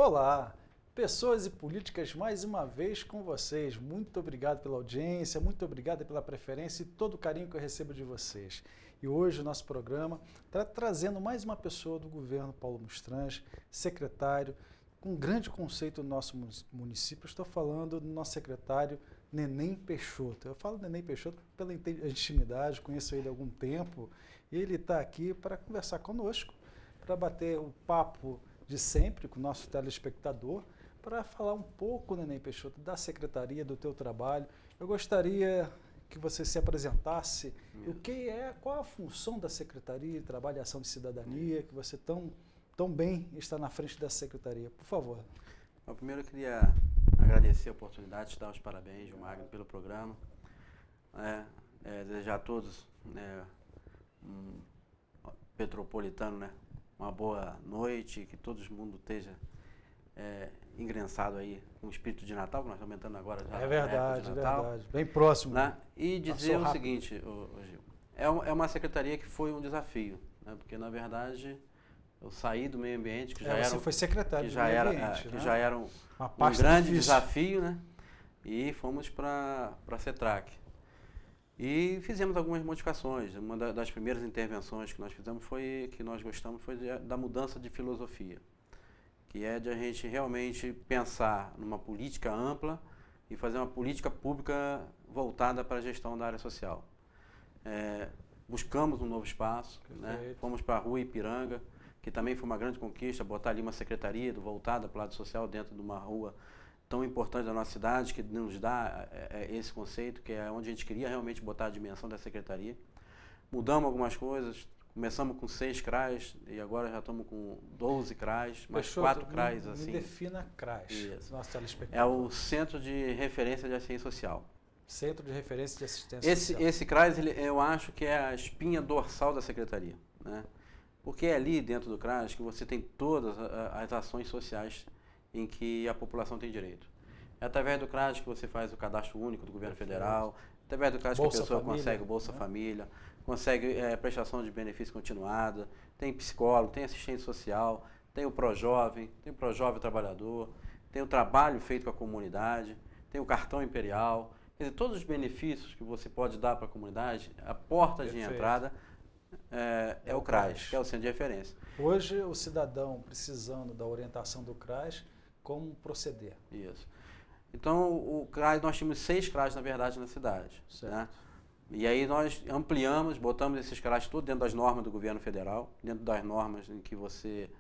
Olá, pessoas e políticas, mais uma vez com vocês. Muito obrigado pela audiência, muito obrigado pela preferência e todo o carinho que eu recebo de vocês. E hoje o nosso programa está trazendo mais uma pessoa do governo Paulo Mostrange, secretário, com um grande conceito no nosso município. Estou falando do nosso secretário Neném Peixoto. Eu falo Neném Peixoto pela intimidade, conheço ele há algum tempo, e ele está aqui para conversar conosco, para bater o papo de sempre com o nosso telespectador, para falar um pouco, Neném Peixoto, da secretaria, do teu trabalho. Eu gostaria que você se apresentasse, qual a função da Secretaria de Trabalho e Ação de Cidadania, que você tão bem está na frente da secretaria. Por favor. Bom, primeiro eu queria agradecer a oportunidade de dar os parabéns, Gilmagno, pelo programa. Desejar a todos um petropolitano, uma boa noite, que todo mundo esteja engrençado aí com o espírito de Natal, que nós estamos entrando agora já. É verdade, bem próximo. E dizer o seguinte, Gil, é uma secretaria que foi um desafio, porque na verdade eu saí do meio ambiente, que já era, você foi secretário que já do meio era, ambiente, que já era um grande desafio, e fomos para a CETRAC. E fizemos algumas modificações. Uma das primeiras intervenções que nós fizemos foi da mudança de filosofia, que é de a gente realmente pensar numa política ampla e fazer uma política pública voltada para a gestão da área social. Buscamos um novo espaço, fomos para a Rua Ipiranga, que também foi uma grande conquista, botar ali uma secretaria voltada para o lado social dentro de uma rua tão importante da nossa cidade, que nos dá esse conceito, que é onde a gente queria realmente botar a dimensão da secretaria. Mudamos algumas coisas, começamos com 6 CRAs e agora já estamos com 12 CRAs, mais Peixoto, 4 CRAs. Me defina CRAs. Isso. Nosso telespectador. É o Centro de Referência de Assistência Social. Centro de Referência de Assistência Social. Esse CRAS, eu acho que é a espinha dorsal da secretaria, porque é ali dentro do CRAS que você tem todas as ações sociais em que a população tem direito. É através do CRAS que você faz o cadastro único do governo federal, através do CRAS que a pessoa consegue o Bolsa Família, consegue prestação de benefício continuada, tem psicólogo, tem assistente social, tem o Projovem, Trabalhador, tem o trabalho feito com a comunidade, tem o cartão imperial. Quer dizer, todos os benefícios que você pode dar para a comunidade, a porta de entrada é o CRAS, que é o centro de referência. Hoje, o cidadão precisando da orientação do CRAS, como proceder? Isso. Então, o CRAS, nós tínhamos 6 CRAs, na verdade, na cidade. E aí nós ampliamos, botamos esses CRAs tudo dentro das normas do governo federal, dentro das normas em que você,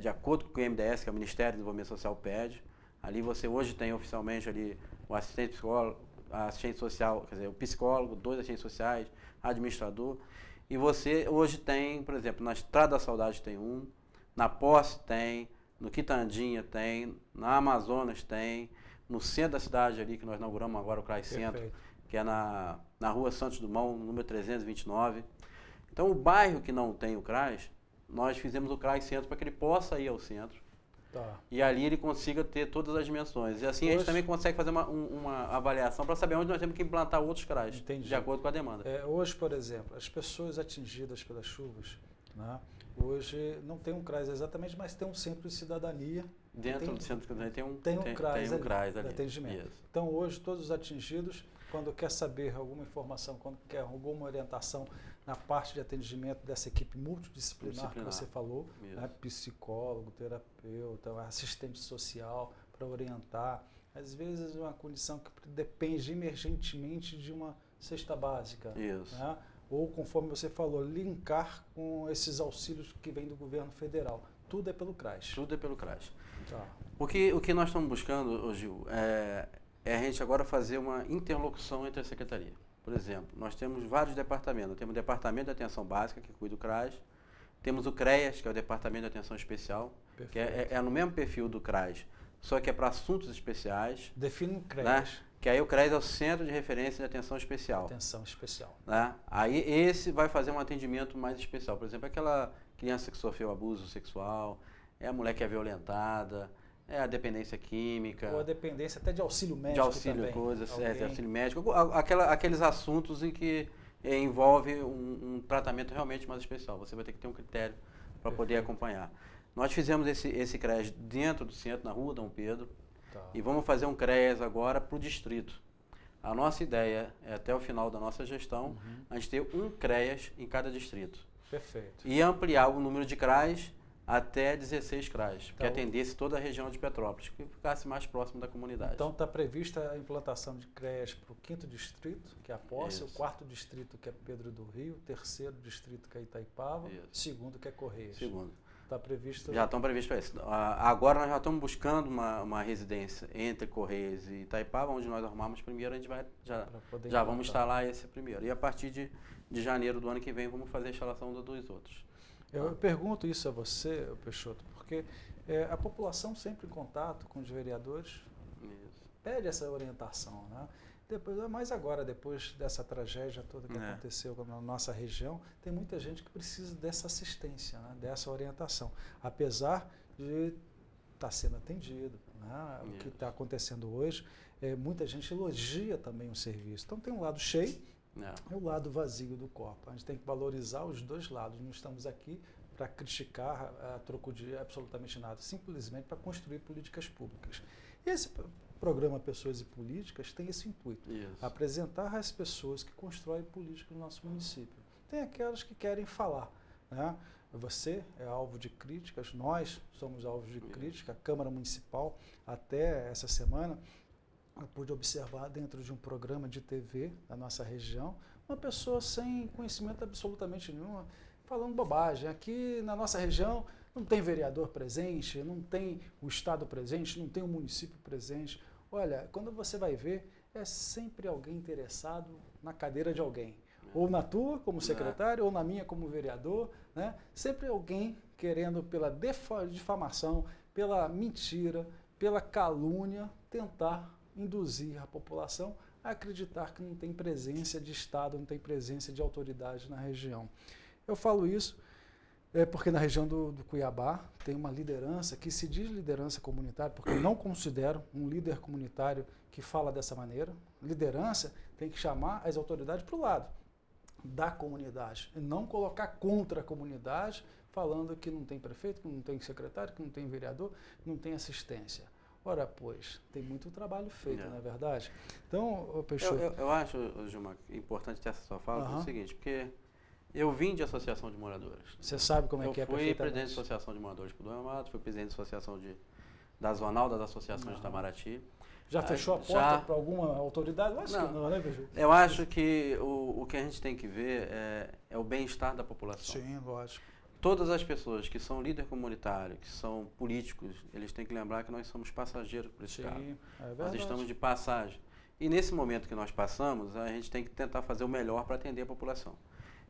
de acordo com o MDS, que é o Ministério do Desenvolvimento Social, pede. Ali você hoje tem oficialmente ali o assistente social, quer dizer, o psicólogo, 2 assistentes sociais, administrador. E você hoje tem, por exemplo, na Estrada da Saudade tem um, na Posse tem, no Quitandinha tem, na Amazonas tem, no centro da cidade ali, que nós inauguramos agora o CRAS Centro, que é na Rua Santos Dumont, número 329. Então, o bairro que não tem o CRAS, nós fizemos o CRAS Centro para que ele possa ir ao centro. E ali ele consiga ter todas as dimensões. E assim a gente também consegue fazer uma avaliação para saber onde nós temos que implantar outros CRAs, de acordo com a demanda. Hoje, por exemplo, as pessoas atingidas pelas chuvas, hoje não tem um CRAS exatamente, mas tem um centro de cidadania. Dentro do centro de cidadania tem um CRAS ali, de atendimento. Isso. Então, hoje, todos os atingidos, quando quer saber alguma informação, quando quer alguma orientação na parte de atendimento dessa equipe multidisciplinar que você falou, psicólogo, terapeuta, assistente social, para orientar. Às vezes, uma condição que depende emergentemente de uma cesta básica. Isso. Ou, conforme você falou, linkar com esses auxílios que vêm do governo federal. Tudo é pelo CRAS. Tudo é pelo CRAS. Porque o que nós estamos buscando, Gil, é a gente agora fazer uma interlocução entre a secretaria. Por exemplo, nós temos vários departamentos. Temos o Departamento de Atenção Básica, que cuida do CRAS. Temos o CREAS, que é o Departamento de Atenção Especial, que é no mesmo perfil do CRAS, só que é para assuntos especiais. Define o CREAS. Que aí o CREAS é o Centro de Referência de Atenção Especial. Atenção Especial. Aí esse vai fazer um atendimento mais especial. Por exemplo, aquela criança que sofreu abuso sexual, é a mulher que é violentada, é a dependência química. Ou a dependência até de auxílio médico. De auxílio, de auxílio médico. Aqueles assuntos em que envolve um tratamento realmente mais especial. Você vai ter que ter um critério para poder acompanhar. Nós fizemos esse CREAS dentro do centro, na rua Dom Pedro, Tá. e vamos fazer um CREAS agora para o distrito. A nossa ideia é, até o final da nossa gestão, a gente ter um CREAS em cada distrito. Perfeito. E ampliar o número de CRAs até 16 CRAs, que Tá. atendesse toda a região de Petrópolis, que ficasse mais próximo da comunidade. Então está prevista a implantação de CREAS para o 5º distrito, que é a Posse, o Isso. 4º distrito, que é Pedro do Rio, o 3º distrito, que é Itaipava, Isso. 2º, que é Correios. Segundo. Está previsto... Já estão previstos para isso. Agora nós já estamos buscando uma residência entre Correios e Itaipava, onde nós arrumamos primeiro, a gente vai já vamos instalar esse primeiro. E a partir de janeiro do ano que vem vamos fazer a instalação dos outros. Eu pergunto isso a você, Peixoto, porque a população sempre em contato com os vereadores Isso. pede essa orientação, né? Mas agora, depois dessa tragédia toda que aconteceu na nossa região, tem muita gente que precisa dessa assistência, né? Dessa orientação. Apesar de estar sendo atendido, né? O que está acontecendo hoje, muita gente elogia também o serviço. Então tem um lado cheio e o lado vazio do copo. A gente tem que valorizar os dois lados. Não estamos aqui para criticar a troco de absolutamente nada, simplesmente para construir políticas públicas. E esse programa Pessoas e Políticas tem esse intuito, apresentar as pessoas que constroem política no nosso município. Tem aquelas que querem falar, né? Você é alvo de críticas, nós somos alvo de crítica, a Câmara Municipal, até essa semana, eu pude observar dentro de um programa de TV da nossa região, uma pessoa sem conhecimento absolutamente nenhum, falando bobagem. Aqui na nossa região não tem vereador presente, não tem o Estado presente, não tem o município presente. Olha, quando você vai ver, é sempre alguém interessado na cadeira de alguém. Ou na tua como secretário, ou na minha como vereador, né? Sempre alguém querendo pela difamação, pela mentira, pela calúnia, tentar induzir a população a acreditar que não tem presença de Estado, não tem presença de autoridade na região. Eu falo isso porque na região do Cuiabá tem uma liderança que se diz liderança comunitária, porque eu não considero um líder comunitário que fala dessa maneira. Liderança tem que chamar as autoridades para o lado da comunidade e não colocar contra a comunidade, falando que não tem prefeito, que não tem secretário, que não tem vereador, que não tem assistência. Ora, pois, tem muito trabalho feito, não é verdade? Então, Peixoto... Eu acho, Gilmar, importante ter essa sua fala, pelo seguinte, porque eu vim de associação de moradores. Você sabe como é que é perfeitamente. Eu fui presidente da Associação de Moradores por Dom Amato, fui presidente da Associação da Zonal das Associações de Itamaraty. Já fechou a porta para alguma autoridade? Eu acho que não, né, Peixoto? Eu acho que o que a gente tem que ver é o bem-estar da população. Sim, lógico. Todas as pessoas que são líder comunitário, que são políticos, eles têm que lembrar que nós somos passageiros por esse carro. Nós estamos de passagem. E nesse momento que nós passamos, a gente tem que tentar fazer o melhor para atender a população.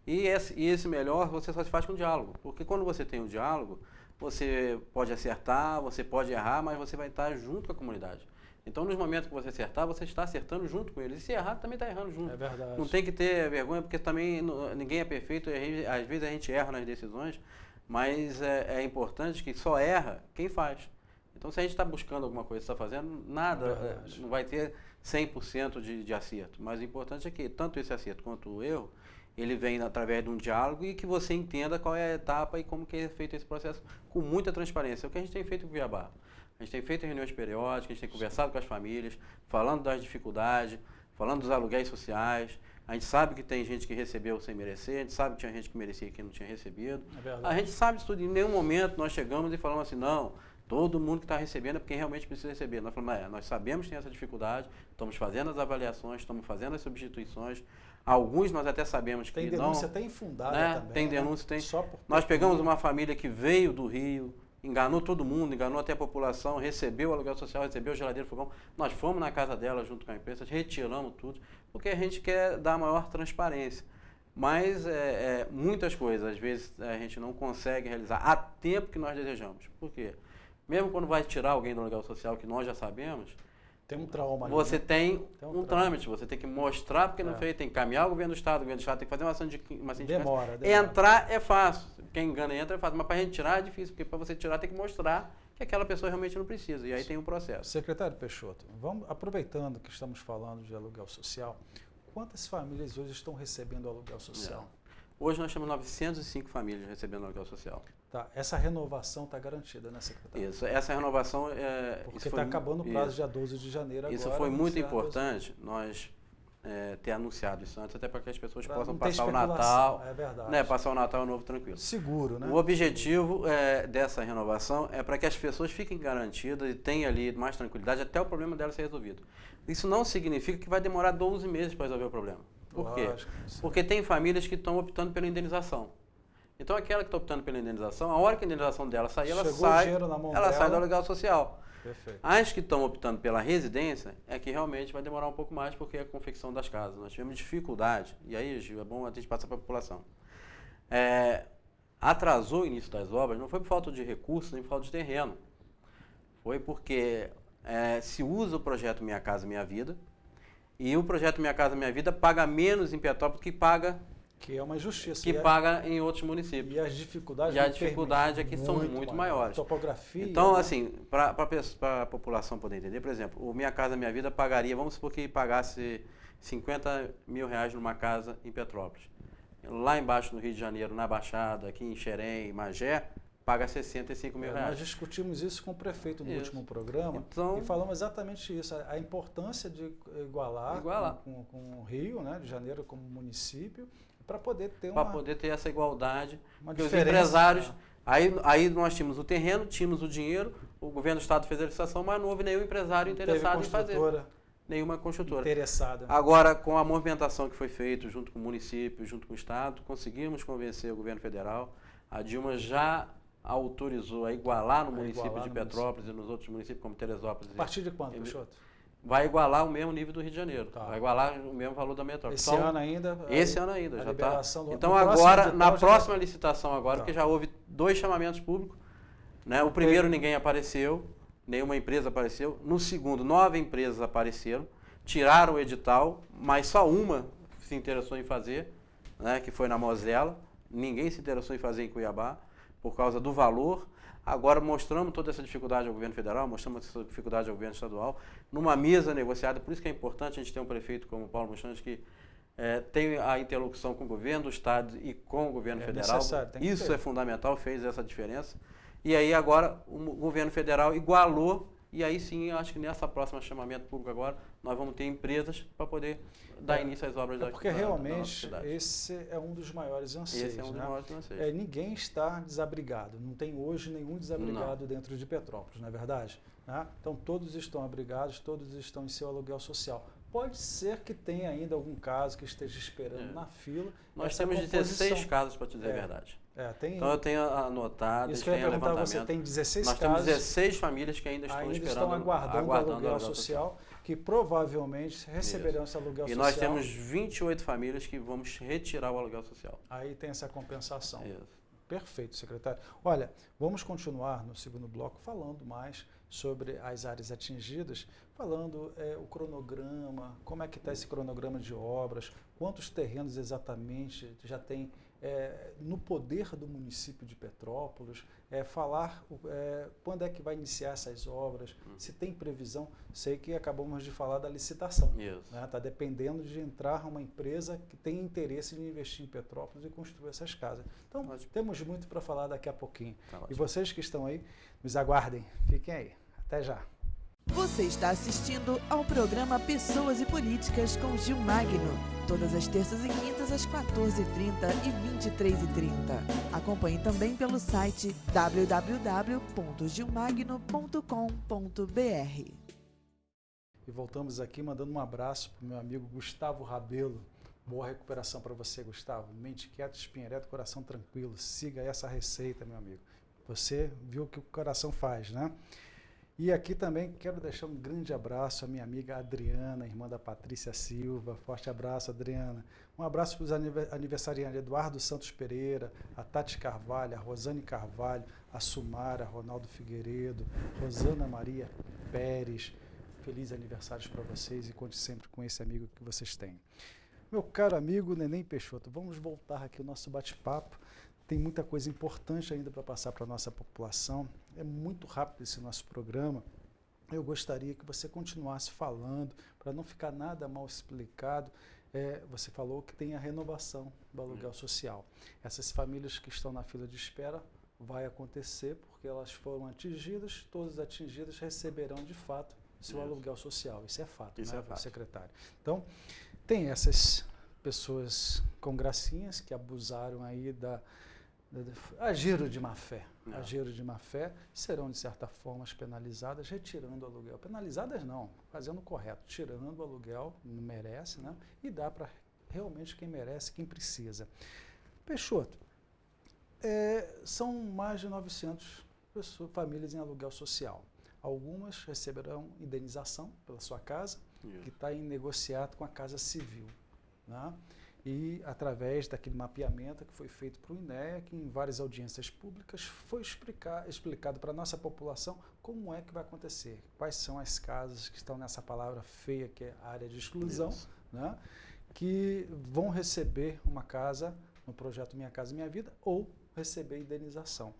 E esse melhor você só se faz com diálogo. Porque quando você tem o diálogo, você pode acertar, você pode errar, mas você vai estar junto com a comunidade. Então, nos momentos que você acertar, você está acertando junto com eles. E se errar, também está errando junto. É verdade. Não tem que ter vergonha, porque também ninguém é perfeito. Às vezes a gente erra nas decisões, mas é importante que só erra quem faz. Então, se a gente está buscando alguma coisa, está fazendo, nada, não vai ter 100% de acerto. Mas o importante é que tanto esse acerto quanto o erro, ele vem através de um diálogo e que você entenda qual é a etapa e como que é feito esse processo com muita transparência. É o que a gente tem feito com o Cuiabá. A gente tem feito reuniões periódicas, a gente tem conversado com as famílias, falando das dificuldades, falando dos aluguéis sociais. A gente sabe que tem gente que recebeu sem merecer, a gente sabe que tinha gente que merecia e que não tinha recebido. A gente sabe disso tudo. Em nenhum momento nós chegamos e falamos assim, não, todo mundo que está recebendo é porque realmente precisa receber. Nós falamos, nós sabemos que tem essa dificuldade, estamos fazendo as avaliações, estamos fazendo as substituições. Alguns nós até sabemos que não... Tem denúncia até infundada também. Tem denúncia, tem. Só nós pegamos uma família que veio do Rio, enganou todo mundo, enganou até a população, recebeu o aluguel social, recebeu geladeira, fogão. Nós fomos na casa dela junto com a empresa, retiramos tudo, porque a gente quer dar maior transparência. Mas muitas coisas, às vezes, a gente não consegue realizar a tempo que nós desejamos. Por quê? Mesmo quando vai tirar alguém do aluguel social, que nós já sabemos, tem um trauma ali, você né? tem um trâmite, você tem que mostrar porque não fez, tem que caminhar o governo do Estado tem que fazer uma sindicância. Demora. Entrar é fácil, quem engana entra é fácil, mas para a gente tirar é difícil, porque para você tirar tem que mostrar que aquela pessoa realmente não precisa, e aí tem um processo. Secretário Peixoto, aproveitando que estamos falando de aluguel social, quantas famílias hoje estão recebendo aluguel social? Hoje nós temos 905 famílias recebendo aluguel social. Tá, essa renovação está garantida, né, secretário? Isso, essa renovação... Porque está acabando o prazo dia 12 de janeiro agora. Isso foi muito importante, nós ter anunciado isso antes, até para que as pessoas possam passar o Natal, passar o Natal e o Novo tranquilo. Seguro, né? O objetivo dessa renovação é para que as pessoas fiquem garantidas e tenham ali mais tranquilidade até o problema delas ser resolvido. Isso não significa que vai demorar 12 meses para resolver o problema. Por quê? Porque tem famílias que estão optando pela indenização. Então, aquela que está optando pela indenização, a hora que a indenização dela sair, ela sai do aluguel social. Perfeito. As que estão optando pela residência é que realmente vai demorar um pouco mais, porque é a confecção das casas. Nós tivemos dificuldade, e aí, Gil, é bom a gente passar para a população. Atrasou o início das obras, não foi por falta de recursos, nem por falta de terreno. Foi porque se usa o projeto Minha Casa Minha Vida, e o projeto Minha Casa Minha Vida paga menos em Petrópolis que paga... Que é uma injustiça. Que paga em outros municípios. E as dificuldades... E a dificuldade aqui são muito maiores. Topografia... Então, assim, para a população poder entender, por exemplo, o Minha Casa Minha Vida pagaria, vamos supor que pagasse 50 mil reais numa casa em Petrópolis. Lá embaixo no Rio de Janeiro, na Baixada, aqui em Xerém, em Magé, paga 65 mil reais. Nós discutimos isso com o prefeito no último programa e falamos exatamente isso, a importância de igualar. Com o Rio, né, de Janeiro como município, para poder ter essa igualdade. Porque os empresários... Aí nós tínhamos o terreno, tínhamos o dinheiro, o governo do estado fez a licitação, mas não houve nenhum empresário interessado em fazer. Nenhuma construtora. Interessada. Agora, com a movimentação que foi feita junto com o município, junto com o estado, conseguimos convencer o governo federal. A Dilma já autorizou a igualar no município de Petrópolis e nos outros municípios, como Teresópolis. A partir de quando, Peixoto? Vai igualar o mesmo nível do Rio de Janeiro. Tá. Vai igualar o mesmo valor da metrópole. Esse ano ainda? Esse ano ainda, já está. Então agora, na próxima licitação agora, porque já houve 2 chamamentos públicos, né? O primeiro ninguém apareceu, nenhuma empresa apareceu. No segundo, 9 empresas apareceram, tiraram o edital, mas só uma se interessou em fazer, né? Que foi na Mosela. Ninguém se interessou em fazer em Cuiabá, por causa do valor. Agora mostramos toda essa dificuldade ao governo federal, mostramos essa dificuldade ao governo estadual, numa mesa negociada. Por isso que é importante a gente ter um prefeito como Paulo Mustantes, que tem a interlocução com o governo do estado e com o governo federal. Isso é fundamental, fez essa diferença. E aí agora o governo federal igualou, e aí sim, acho que nessa próxima chamamento público agora, nós vamos ter empresas para poder dar início às obras porque realmente esse é um dos maiores anseios. Esse é um dos maiores anseios. Ninguém está desabrigado, não tem hoje nenhum desabrigado dentro de Petrópolis, não é verdade? Né? Então todos estão abrigados, todos estão em seu aluguel social. Pode ser que tenha ainda algum caso que esteja esperando na fila. Nós temos 16 casos, para te dizer a verdade. Então eu tenho anotado, isso que eu ia perguntar, você tem 16 casos. Nós temos 16 famílias que ainda estão aguardando o aluguel social, que provavelmente receberão esse aluguel social. E nós temos 28 famílias que vamos retirar o aluguel social. Aí tem essa compensação. Isso. Perfeito, secretário. Olha, vamos continuar no segundo bloco falando mais sobre as áreas atingidas, falando o cronograma, como é que está esse cronograma de obras, quantos terrenos exatamente já tem no poder do município de Petrópolis, falar quando é que vai iniciar essas obras, se tem previsão. Sei que acabamos de falar da licitação. Está dependendo de entrar uma empresa que tem interesse em investir em Petrópolis e construir essas casas. Então, temos muito para falar daqui a pouquinho. E vocês que estão aí, nos aguardem. Fiquem aí. Até já. Você está assistindo ao programa Pessoas e Políticas com Gil Magno, todas as terças e quintas às 14h30 e 23h30. Acompanhe também pelo site www.gilmagno.com.br. E voltamos aqui mandando um abraço para o meu amigo Gustavo Rabelo. Boa recuperação para você, Gustavo. Mente quieta, espinha ereta, coração tranquilo. Siga essa receita, meu amigo. Você viu o que o coração faz, né? E aqui também quero deixar um grande abraço à minha amiga Adriana, irmã da Patrícia Silva. Forte abraço, Adriana. Um abraço para os aniversariantes Eduardo Santos Pereira, a Tati Carvalho, a Rosane Carvalho, a Sumara, Ronaldo Figueiredo, Rosana Maria Pérez. Feliz aniversários para vocês e conte sempre com esse amigo que vocês têm. Meu caro amigo Neném Peixoto, vamos voltar aqui ao nosso bate-papo. Tem muita coisa importante ainda para passar para a nossa população. É muito rápido esse nosso programa. Eu gostaria que você continuasse falando, para não ficar nada mal explicado. você falou que tem a renovação do aluguel social. Essas famílias que estão na fila de espera vai acontecer porque elas foram atingidas, todas atingidas receberão de fato seu aluguel social. Isso é fato, Isso né, é fato. secretário? Então, tem essas pessoas com gracinhas que abusaram aí agiram de má fé. Agiram de má fé, serão de certa forma penalizadas, retirando o aluguel. Penalizadas não, fazendo o correto, tirando o aluguel, não merece, né? E dá para realmente quem merece, quem precisa. Peixoto, são mais de 900 famílias em aluguel social. Algumas receberão indenização pela sua casa, que está em negociado com a Casa Civil, né? E através daquele mapeamento que foi feito para o INEA, que em várias audiências públicas foi explicado para a nossa população como é que vai acontecer, quais são as casas que estão nessa palavra feia que é a área de exclusão, né? Que vão receber uma casa no projeto Minha Casa Minha Vida ou receber indenização.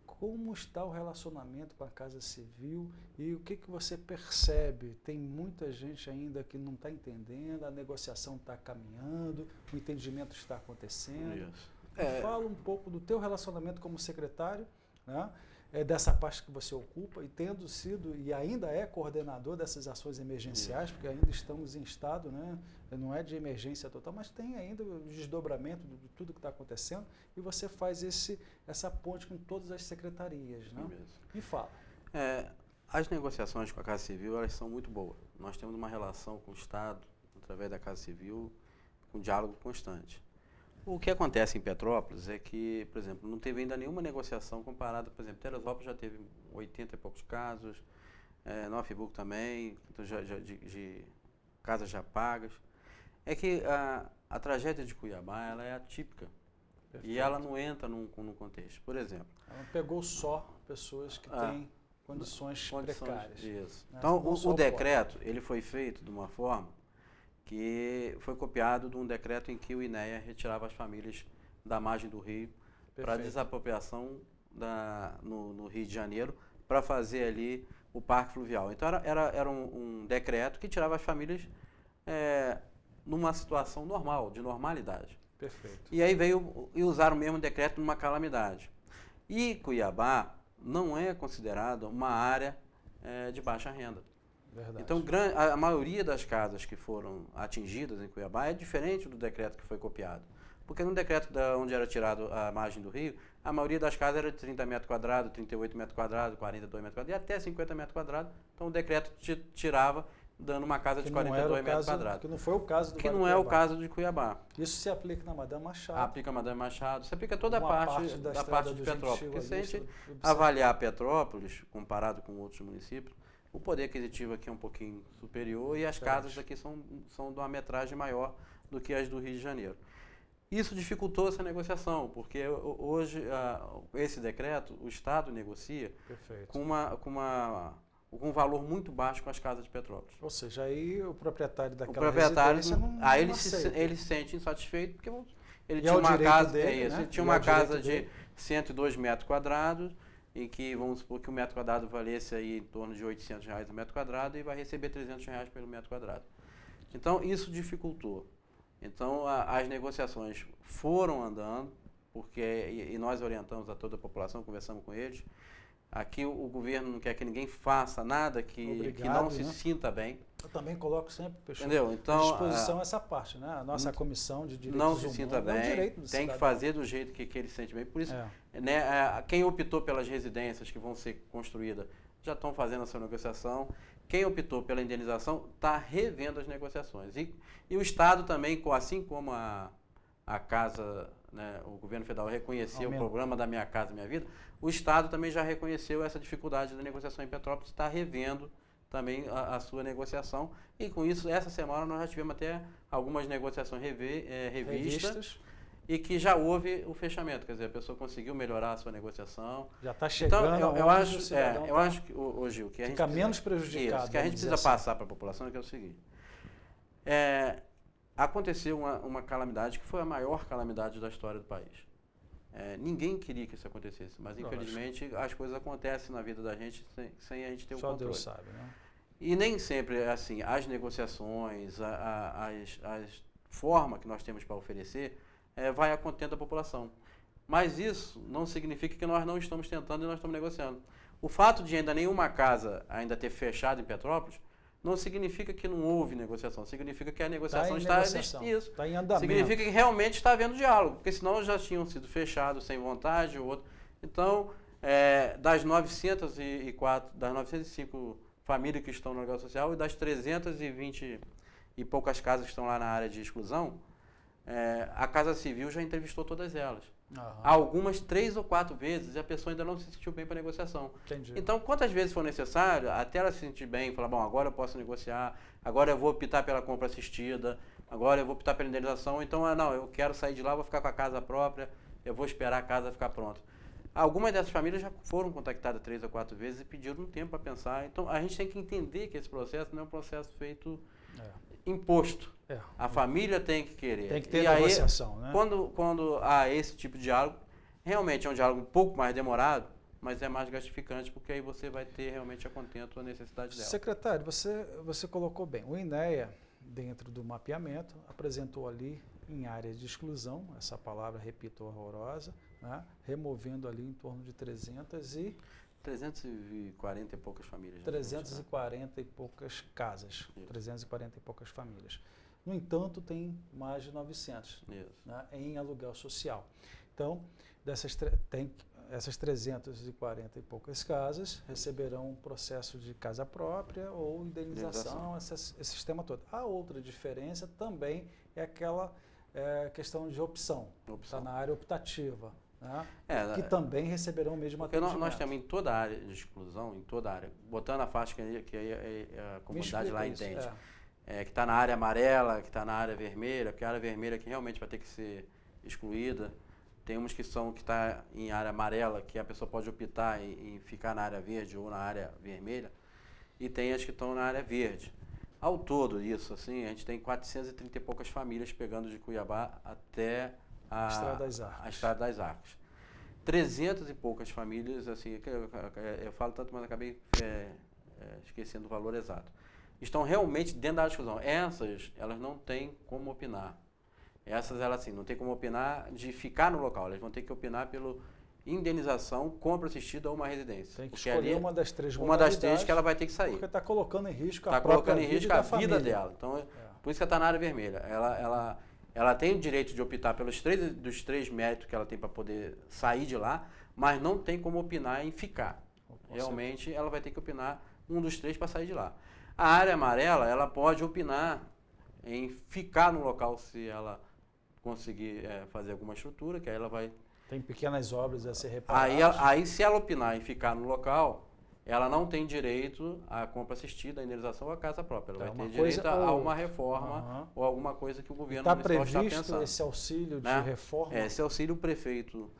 Como está o relacionamento com a Casa Civil e o que você percebe? Tem muita gente ainda que não está entendendo, a negociação está caminhando, o entendimento está acontecendo. Fala um pouco do teu relacionamento como secretário, né? Dessa parte que você ocupa e tendo sido e ainda é coordenador dessas ações emergenciais, porque ainda estamos em estado, né? Não é de emergência total, mas tem ainda o desdobramento de tudo que está acontecendo e você faz essa ponte com todas as secretarias, né? E fala. As negociações com a Casa Civil, elas são muito boas. Nós temos uma relação com o Estado, através da Casa Civil, com diálogo constante. O que acontece em Petrópolis é que, por exemplo, não teve ainda nenhuma negociação comparada, por exemplo, Teresópolis já teve 80 e poucos casos, Nova Friburgo também, então de casas já pagas. É que a tragédia de Cuiabá, ela é atípica. Perfeito. E ela não entra num contexto. Por exemplo... Ela não pegou só pessoas que têm condições precárias. Isso. Né? Então, o decreto, ele foi feito de uma forma que foi copiado de um decreto em que o INEA retirava as famílias da margem do rio para desapropriação no Rio de Janeiro para fazer ali o parque fluvial. Então era um decreto que tirava as famílias numa situação normal, de normalidade. Perfeito. E aí veio e usaram o mesmo decreto numa calamidade. E Cuiabá não é considerada uma área de baixa renda. Verdade. Então, a maioria das casas que foram atingidas em Cuiabá é diferente do decreto que foi copiado. Porque no decreto onde era tirado a margem do rio, a maioria das casas era de 30 metros quadrados, 38 metros quadrados, 42 metros quadrados e até 50 metros quadrados. Então, o decreto tirava dando uma casa de 42 metros quadrados. Que não foi o caso do Que não é o caso de Cuiabá. Isso se aplica na Madame Machado. Aplica a Madame Machado. Se aplica toda a parte de Petrópolis. Porque se a gente avaliar Petrópolis, comparado com outros municípios, o poder aquisitivo aqui é um pouquinho superior e as casas aqui são de uma metragem maior do que as do Rio de Janeiro. Isso dificultou essa negociação, porque hoje esse decreto, o Estado negocia com um valor muito baixo com as casas de Petrópolis. Ou seja, aí o proprietário daquela residência ele se sente insatisfeito porque ele tinha uma casa, dele, né? Ele tinha uma casa de 102 metros quadrados, em que vamos supor que o metro quadrado valesse aí em torno de R$800 o metro quadrado e vai receber R$300 pelo metro quadrado. Então, isso dificultou. Então, as negociações foram andando, e nós orientamos a toda a população, conversamos com eles. Aqui o governo não quer que ninguém faça nada que não se sinta bem. Eu também coloco sempre, pessoal, então, à disposição essa parte, né? A nossa comissão de direitos humanos não se sinta bem, tem que fazer do jeito que ele se sente bem. Por isso, quem optou pelas residências que vão ser construídas já estão fazendo essa negociação. Quem optou pela indenização está revendo as negociações. E o Estado também, assim como a Casa, né, o governo federal reconheceu o programa da Minha Casa Minha Vida, o Estado também já reconheceu essa dificuldade da negociação em Petrópolis, está revendo também a sua negociação. E com isso, essa semana nós já tivemos até algumas negociações revistas e que já houve o fechamento. Quer dizer, a pessoa conseguiu melhorar a sua negociação. Já está chegando. Então, eu acho que, Gil, que a gente fica menos prejudicado. Isso, que a gente precisa passar para a população, que é o seguinte. Aconteceu uma calamidade que foi a maior calamidade da história do país. Ninguém queria que isso acontecesse, mas infelizmente as coisas acontecem na vida da gente sem a gente ter o controle. Só Deus sabe, né? E nem sempre é assim. As negociações, forma que nós temos para oferecer, vai a contento da população. Mas isso não significa que nós não estamos tentando e nós estamos negociando. O fato de ainda nenhuma casa ainda ter fechado em Petrópolis não significa que não houve negociação, significa que a negociação está existindo. Está em andamento. Significa que realmente está havendo diálogo, porque senão já tinham sido fechados sem vontade ou outro. Então, das 905 famílias que estão no negócio social e das 320 e poucas casas que estão lá na área de exclusão, a Casa Civil já entrevistou todas elas. Algumas 3 ou 4 vezes e a pessoa ainda não se sentiu bem para a negociação. Entendi. Então, quantas vezes for necessário, até ela se sentir bem, falar, bom, agora eu posso negociar, agora eu vou optar pela compra assistida, agora eu vou optar pela indenização, então, não, eu quero sair de lá, vou ficar com a casa própria, eu vou esperar a casa ficar pronta. Algumas dessas famílias já foram contactadas 3 ou 4 vezes e pediram um tempo para pensar. Então, a gente tem que entender que esse processo não é um processo feito imposto. A família tem que querer. Tem que ter negociação, né? Quando há esse tipo de diálogo, realmente é um diálogo um pouco mais demorado, mas é mais gratificante, porque aí você vai ter realmente a contento a necessidade dela. Secretário, você colocou bem. O INEA, dentro do mapeamento, apresentou ali em áreas de exclusão, essa palavra, repito, horrorosa, né? Removendo ali em torno de 340 e poucas famílias. 340 e poucas casas, Isso. 340 e poucas famílias. No entanto, tem mais de 900 né, em aluguel social. Então, essas 340 e poucas casas receberão um processo de casa própria ou indenização, esse sistema todo. A outra diferença também é aquela questão de opção. Está na área optativa. Né, que também receberão o mesmo atendimento. Porque nós temos em toda a área de exclusão, em toda a área, botando a faixa que a comunidade lá entende, que está na área amarela, que está na área vermelha, porque a área vermelha que realmente vai ter que ser excluída. Tem uns que está em área amarela, que a pessoa pode optar em ficar na área verde ou na área vermelha, e tem as que estão na área verde. Ao todo, isso, assim, a gente tem 430 e poucas famílias pegando de Cuiabá até a Estrada das Arcas. 300 e poucas famílias, assim, eu falo tanto, mas acabei esquecendo o valor exato. Estão realmente dentro da área de exclusão. Essas, elas não têm como opinar. Essas, elas assim, não tem como opinar de ficar no local. Elas vão ter que opinar pela indenização, compra assistida ou uma residência. Tem que escolher ali, uma das três que ela vai ter que sair. Porque está colocando em risco a própria vida dela. Então, por isso que ela está na área vermelha. Ela tem o direito de optar dos três méritos que ela tem para poder sair de lá, mas não tem como opinar em ficar. Realmente, ela vai ter que opinar um dos 3 para sair de lá. A área amarela, ela pode opinar em ficar no local se ela conseguir fazer alguma estrutura, que aí ela vai... Tem pequenas obras a ser reparadas. Aí, se ela opinar em ficar no local, ela não tem direito à compra assistida, à indenização ou à casa própria. Ela vai ter direito a uma reforma ou alguma coisa que o governo municipal está pensando. Está previsto esse auxílio de reforma? Esse auxílio, o prefeito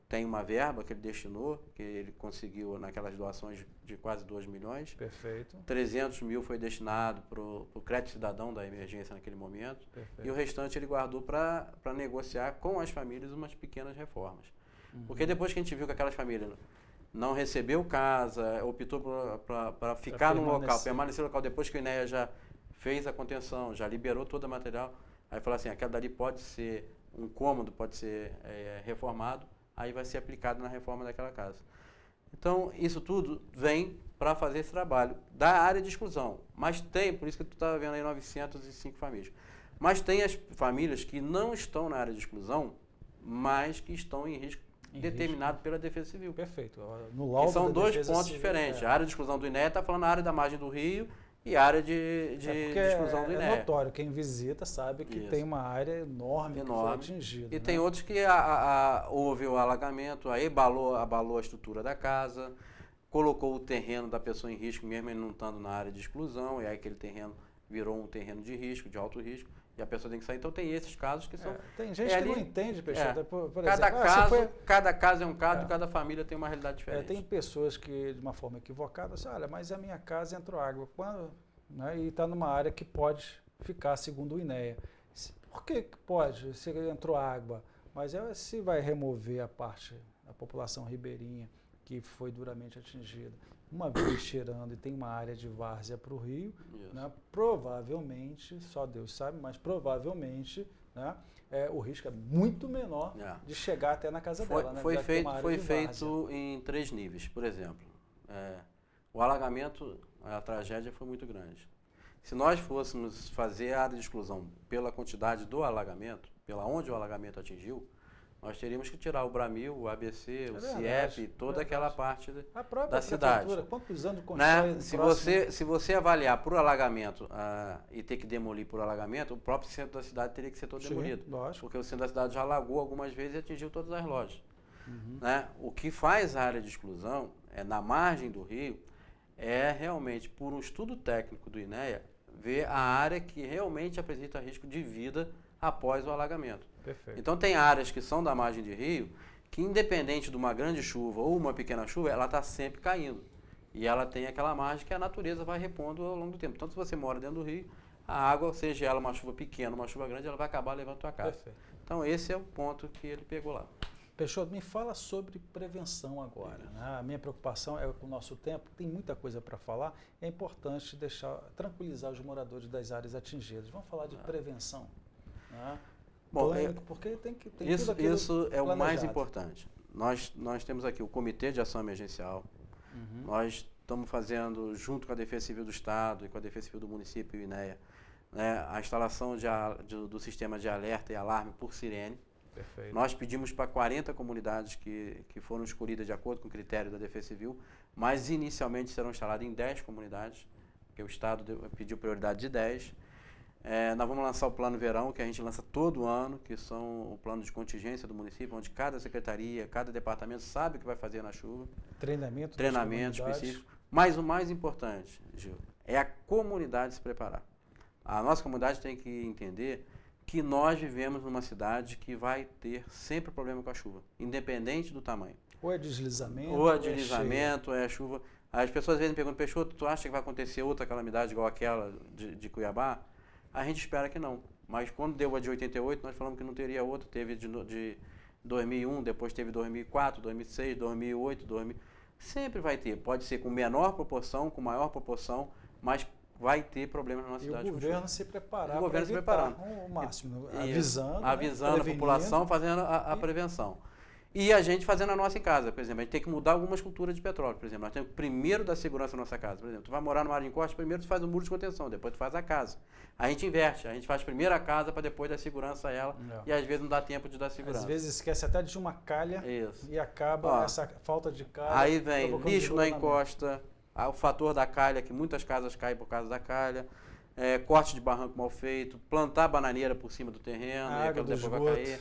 tem uma verba que ele destinou, que ele conseguiu naquelas doações de quase 2 milhões. Perfeito. 300 mil foi destinado para o crédito cidadão da emergência naquele momento. Perfeito. E o restante ele guardou para negociar com as famílias umas pequenas reformas. Porque depois que a gente viu que aquelas famílias não recebeu casa, optou para ficar no local, permanecer no local, depois que o INEA já fez a contenção, já liberou todo o material, aí falou assim, aquela dali pode ser um cômodo, pode ser reformado, aí vai ser aplicado na reforma daquela casa. Então, isso tudo vem para fazer esse trabalho da área de exclusão. Mas tem, por isso que tu está vendo aí 905 famílias. Mas tem as famílias que não estão na área de exclusão, mas que estão em risco determinado pela Defesa Civil. Perfeito. No laudo são 2 pontos diferentes. A área de exclusão do INEA está falando na área da margem do rio e a área de exclusão do INEA. É notório, quem visita sabe que tem uma área enorme que foi atingida. E tem outros que houve o alagamento, aí abalou a estrutura da casa, colocou o terreno da pessoa em risco, mesmo ele não estando na área de exclusão, e aí aquele terreno virou um terreno de risco, de alto risco, e a pessoa tem que sair. Então tem esses casos que são... Tem gente que não entende, Peixoto. Por cada caso é um caso, cada família tem uma realidade diferente. Tem pessoas que, de uma forma equivocada, assim, olha, mas a minha casa entrou água. Né, e está numa área que pode ficar, segundo o INEA. Por que pode? Se entrou água, mas se vai remover a parte da população ribeirinha que foi duramente atingida. uma vez tirando e tem uma área de várzea para o rio, né, provavelmente, só Deus sabe, mas provavelmente, né, o risco é muito menor de chegar até na casa dela. Né, foi feito em 3 níveis, por exemplo. O alagamento, a tragédia foi muito grande. Se nós fôssemos fazer a área de exclusão pela quantidade do alagamento, pela onde o alagamento atingiu, nós teríamos que tirar o Bramil, o ABC, o CIEP, toda aquela parte da cidade. Quantos anos constrói se você avaliar por alagamento e ter que demolir por alagamento, o próprio centro da cidade teria que ser todo demolido. Lógico. Porque o centro da cidade já alagou algumas vezes e atingiu todas as lojas. Né? O que faz a área de exclusão, na margem do rio, é realmente, por um estudo técnico do INEA, ver a área que realmente apresenta risco de vida após o alagamento. Perfeito. Então tem áreas que são da margem de rio, que independente de uma grande chuva ou uma pequena chuva, ela está sempre caindo. E ela tem aquela margem que a natureza vai repondo ao longo do tempo. Então se você mora dentro do rio, a água, seja ela uma chuva pequena, uma chuva grande, ela vai acabar levando a tua casa. Perfeito. Então esse é o ponto que ele pegou lá. Peixoto, me fala sobre prevenção agora. Né? A minha preocupação é com o nosso tempo, tem muita coisa para falar, é importante tranquilizar os moradores das áreas atingidas. Vamos falar de prevenção. Né? Bom, porque tem isso é o mais importante. Nós temos aqui o Comitê de Ação Emergencial, nós estamos fazendo, junto com a Defesa Civil do Estado e com a Defesa Civil do município e o INEA, né, a instalação do sistema de alerta e alarme por sirene. Perfeito. Nós pedimos para 40 comunidades que foram escolhidas de acordo com o critério da Defesa Civil, mas inicialmente serão instaladas em 10 comunidades, porque o Estado pediu prioridade de 10. Nós vamos lançar o Plano Verão, que a gente lança todo ano, que são o plano de contingência do município, onde cada secretaria, cada departamento sabe o que vai fazer na chuva. Treinamento específico. Mas o mais importante, Gil, é a comunidade se preparar. A nossa comunidade tem que entender que nós vivemos numa cidade que vai ter sempre problema com a chuva, independente do tamanho. Ou é deslizamento, ou é chuva. As pessoas às vezes me perguntam, Peixoto, tu acha que vai acontecer outra calamidade igual aquela de Cuiabá? A gente espera que não. Mas quando deu a de 88, nós falamos que não teria outra. Teve de 2001, depois teve 2004, 2006, 2008, 2000. Sempre vai ter. Pode ser com menor proporção, com maior proporção, mas vai ter problemas na nossa cidade. O governo se preparar para evitar o máximo, avisando a população, fazendo a prevenção. E a gente fazendo a nossa em casa, por exemplo, a gente tem que mudar algumas culturas de petróleo, por exemplo, nós temos primeiro da segurança na nossa casa, por exemplo, tu vai morar numa área de encosta, primeiro tu faz o muro de contenção, depois tu faz a casa. A gente inverte, a gente faz primeiro a casa para depois dar segurança a ela, e às vezes não dá tempo de dar segurança. Às vezes esquece até de uma calha e acaba essa falta de calha. Aí vem lixo na encosta, o fator da calha, que muitas casas caem por causa da calha, corte de barranco mal feito, plantar bananeira por cima do terreno, e aquilo depois vai cair.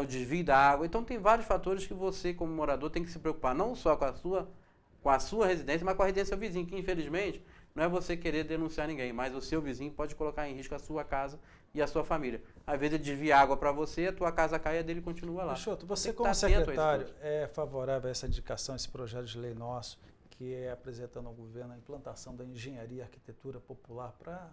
O desvio da água. Então tem vários fatores que você, como morador, tem que se preocupar, não só com a sua residência, mas com a residência do vizinho, que infelizmente não é você querer denunciar ninguém, mas o seu vizinho pode colocar em risco a sua casa e a sua família. Às vezes ele desvia água para você, a tua casa cai e a dele continua lá. Peixoto, você como secretário é favorável a essa indicação, esse projeto de lei nosso, que é apresentando ao governo a implantação da engenharia e arquitetura popular para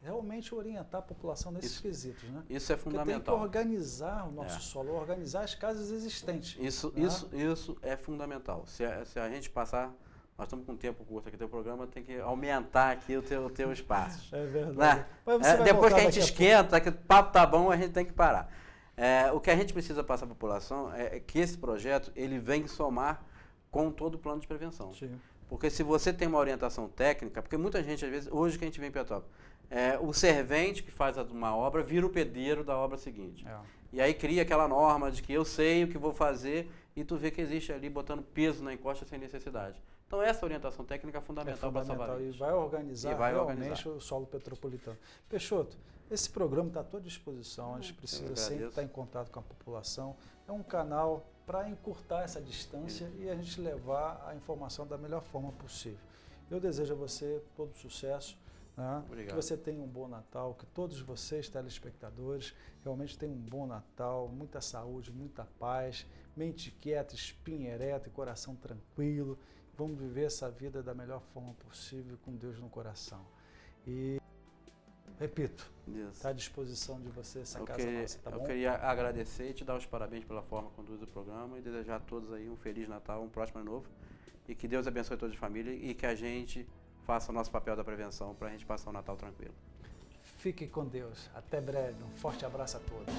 realmente orientar a população nesses quesitos, né? Isso é fundamental. Porque tem que organizar o nosso solo, organizar as casas existentes. Isso é fundamental. Se a gente passar, nós estamos com um tempo curto aqui do programa, tem que aumentar aqui o teu espaço. É verdade. Né? Depois que a gente esquenta, que o papo tá bom, a gente tem que parar. O que a gente precisa passar para a população é que esse projeto ele vem somar com todo o plano de prevenção. Sim. Porque se você tem uma orientação técnica, porque muita gente, às vezes, hoje que a gente vem em Petrópolis, o servente que faz uma obra vira o pedreiro da obra seguinte. E aí cria aquela norma de que eu sei o que vou fazer e tu vê que existe ali botando peso na encosta sem necessidade. Então essa orientação técnica é fundamental para salvar e vai organizar realmente o solo petropolitano. Peixoto, esse programa está à tua disposição, a gente precisa sempre estar em contato com a população. É um canal para encurtar essa distância e a gente levar a informação da melhor forma possível. Eu desejo a você todo sucesso. Que você tenha um bom Natal, que todos vocês, telespectadores, realmente tenham um bom Natal, muita saúde, muita paz, mente quieta, espinha ereta e coração tranquilo. Vamos viver essa vida da melhor forma possível, com Deus no coração. E, repito, está à disposição de você essa casa nossa, tá bom? Eu queria agradecer e te dar os parabéns pela forma que conduz o programa e desejar a todos aí um Feliz Natal, um próximo ano novo. e que Deus abençoe todas as famílias e que a gente faça o nosso papel da prevenção para a gente passar o Natal tranquilo. Fique com Deus. Até breve. Um forte abraço a todos.